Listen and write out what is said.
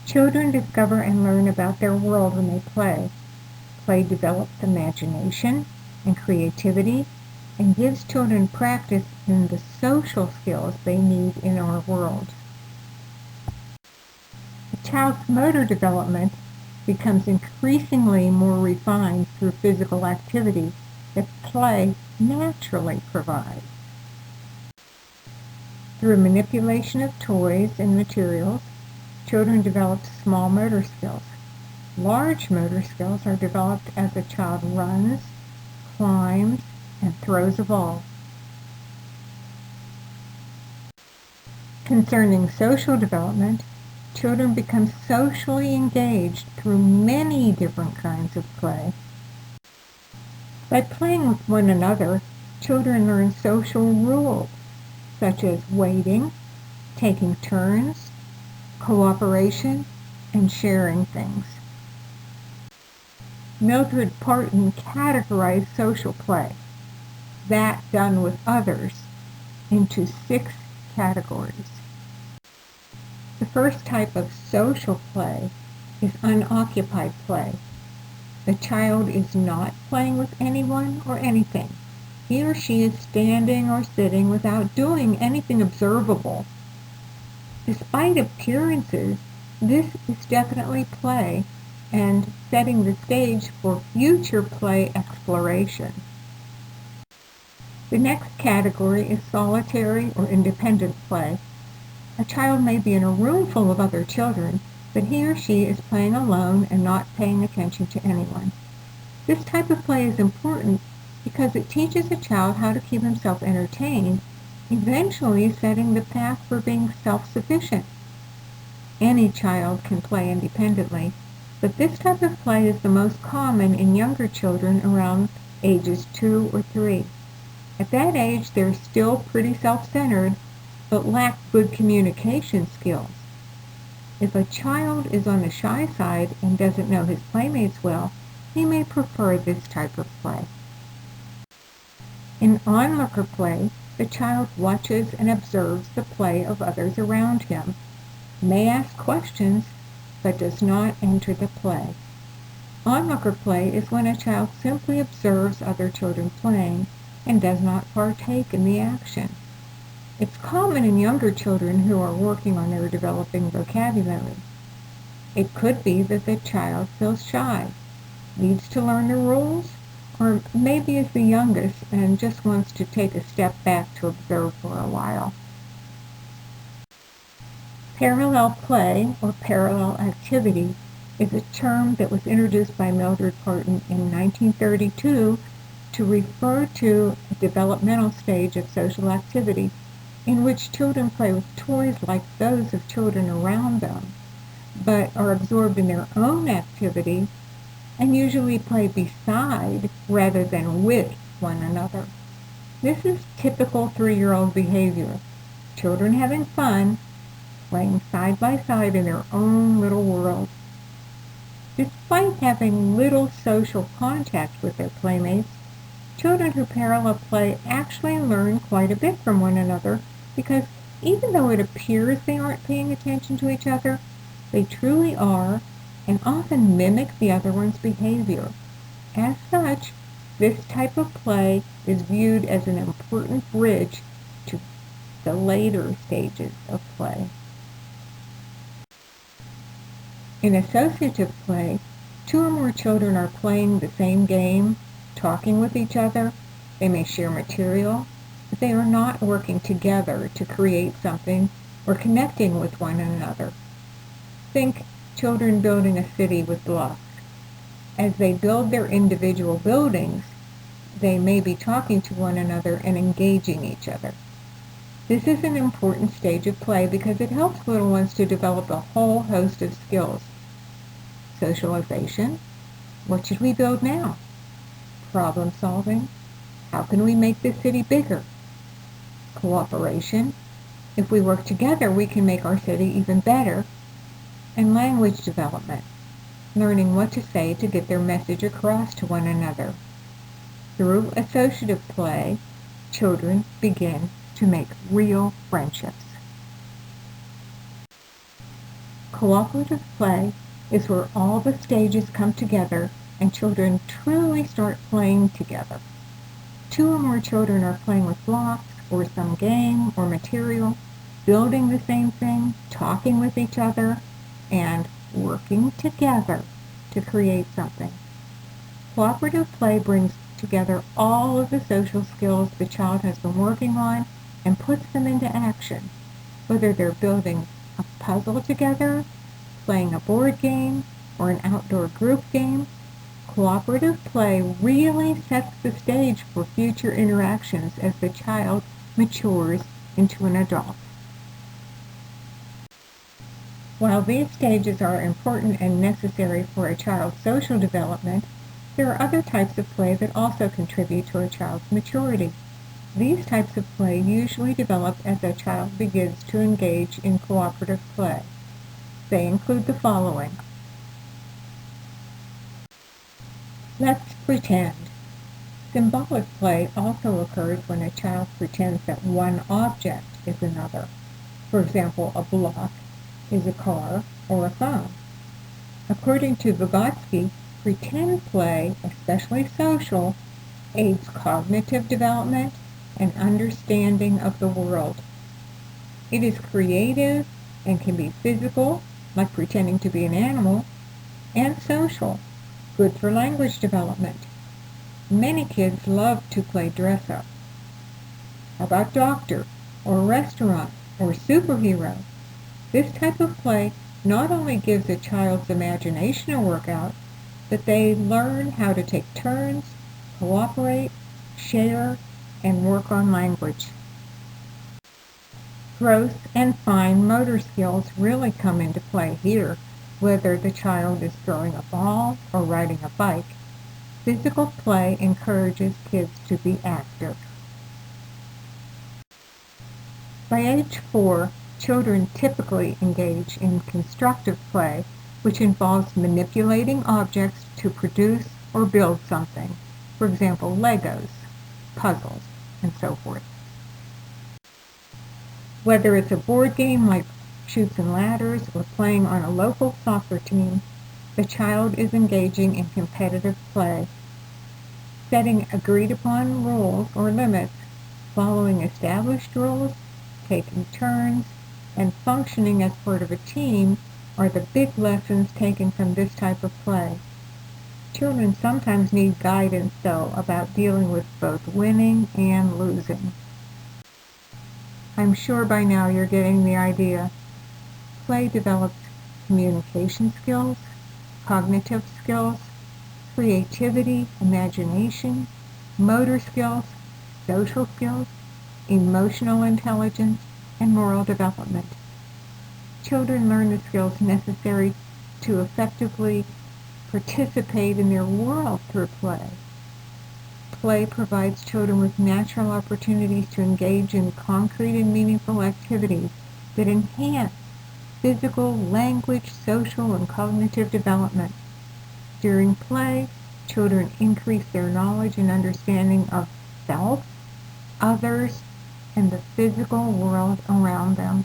Children discover and learn about their world when they play. Play develops imagination and creativity and gives children practice in the social skills they need in our world. A child's motor development becomes increasingly more refined through physical activity that play naturally provides. Through manipulation of toys and materials, children develop small motor skills. Large motor skills are developed as a child runs, climbs, and throws a ball. Concerning social development, children become socially engaged through many different kinds of play. By playing with one another, children learn social rules, such as waiting, taking turns, cooperation, and sharing things. Mildred Parton categorized social play, that done with others, into 6 categories. The first type of social play is unoccupied play. The child is not playing with anyone or anything. He or she is standing or sitting without doing anything observable. Despite appearances, this is definitely play and setting the stage for future play exploration. The next category is solitary or independent play. A child may be in a room full of other children, but he or she is playing alone and not paying attention to anyone. This type of play is important because it teaches a child how to keep himself entertained, eventually setting the path for being self-sufficient. Any child can play independently, but this type of play is the most common in younger children around ages 2 or 3. At that age, they're still pretty self-centered, but lack good communication skills. If a child is on the shy side and doesn't know his playmates well, he may prefer this type of play. In onlooker play, the child watches and observes the play of others around him, may ask questions, but does not enter the play. Onlooker play is when a child simply observes other children playing and does not partake in the action. It's common in younger children who are working on their developing vocabulary. It could be that the child feels shy, needs to learn the rules, or maybe is the youngest and just wants to take a step back to observe for a while. Parallel play or parallel activity is a term that was introduced by Mildred Parton in 1932 to refer to a developmental stage of social activity in which children play with toys like those of children around them, but are absorbed in their own activity and usually play beside rather than with one another. This is typical 3-year-old behavior. Children having fun, playing side by side in their own little world. Despite having little social contact with their playmates, children who parallel play actually learn quite a bit from one another because even though it appears they aren't paying attention to each other, they truly are and often mimic the other one's behavior. As such, this type of play is viewed as an important bridge to the later stages of play. In associative play, 2 or more children are playing the same game, talking with each other. They may share material, but they are not working together to create something or connecting with one another. Think children building a city with blocks. As they build their individual buildings, they may be talking to one another and engaging each other. This is an important stage of play because it helps little ones to develop a whole host of skills. Socialization, what should we build now? Problem solving, how can we make this city bigger? Cooperation, if we work together we can make our city even better. And language development, learning what to say to get their message across to one another. Through associative play, children begin to make real friendships. Cooperative play is where all the stages come together and children truly start playing together. Two or more children are playing with blocks or some game or material, building the same thing, talking with each other, and working together to create something. Cooperative play brings together all of the social skills the child has been working on and puts them into action, whether they're building a puzzle together, playing a board game, or an outdoor group game. Cooperative play really sets the stage for future interactions as the child matures into an adult. While these stages are important and necessary for a child's social development, there are other types of play that also contribute to a child's maturity. These types of play usually develop as a child begins to engage in cooperative play. They include the following. Let's pretend. Symbolic play also occurs when a child pretends that one object is another. For example, a block is a car or a phone. According to Vygotsky, pretend play, especially social, aids cognitive development and understanding of the world. It is creative and can be physical, like pretending to be an animal, and social, good for language development. Many kids love to play dress-up. How about doctor, or restaurant, or superhero? This type of play not only gives a child's imagination a workout, but they learn how to take turns, cooperate, share, and work on language. Growth and fine motor skills really come into play here, whether the child is throwing a ball or riding a bike. Physical play encourages kids to be active. By age 4, children typically engage in constructive play, which involves manipulating objects to produce or build something. For example, Legos, puzzles, and so forth. Whether it's a board game like Chutes and Ladders or playing on a local soccer team, the child is engaging in competitive play, setting agreed-upon rules or limits, following established rules, taking turns, and functioning as part of a team are the big lessons taken from this type of play. Children sometimes need guidance, though, about dealing with both winning and losing. I'm sure by now you're getting the idea. Play develops communication skills, cognitive skills, creativity, imagination, motor skills, social skills, emotional intelligence, and moral development. Children learn the skills necessary to effectively participate in their world through play. Play provides children with natural opportunities to engage in concrete and meaningful activities that enhance physical, language, social, and cognitive development. During play, children increase their knowledge and understanding of self, others, and the physical world around them.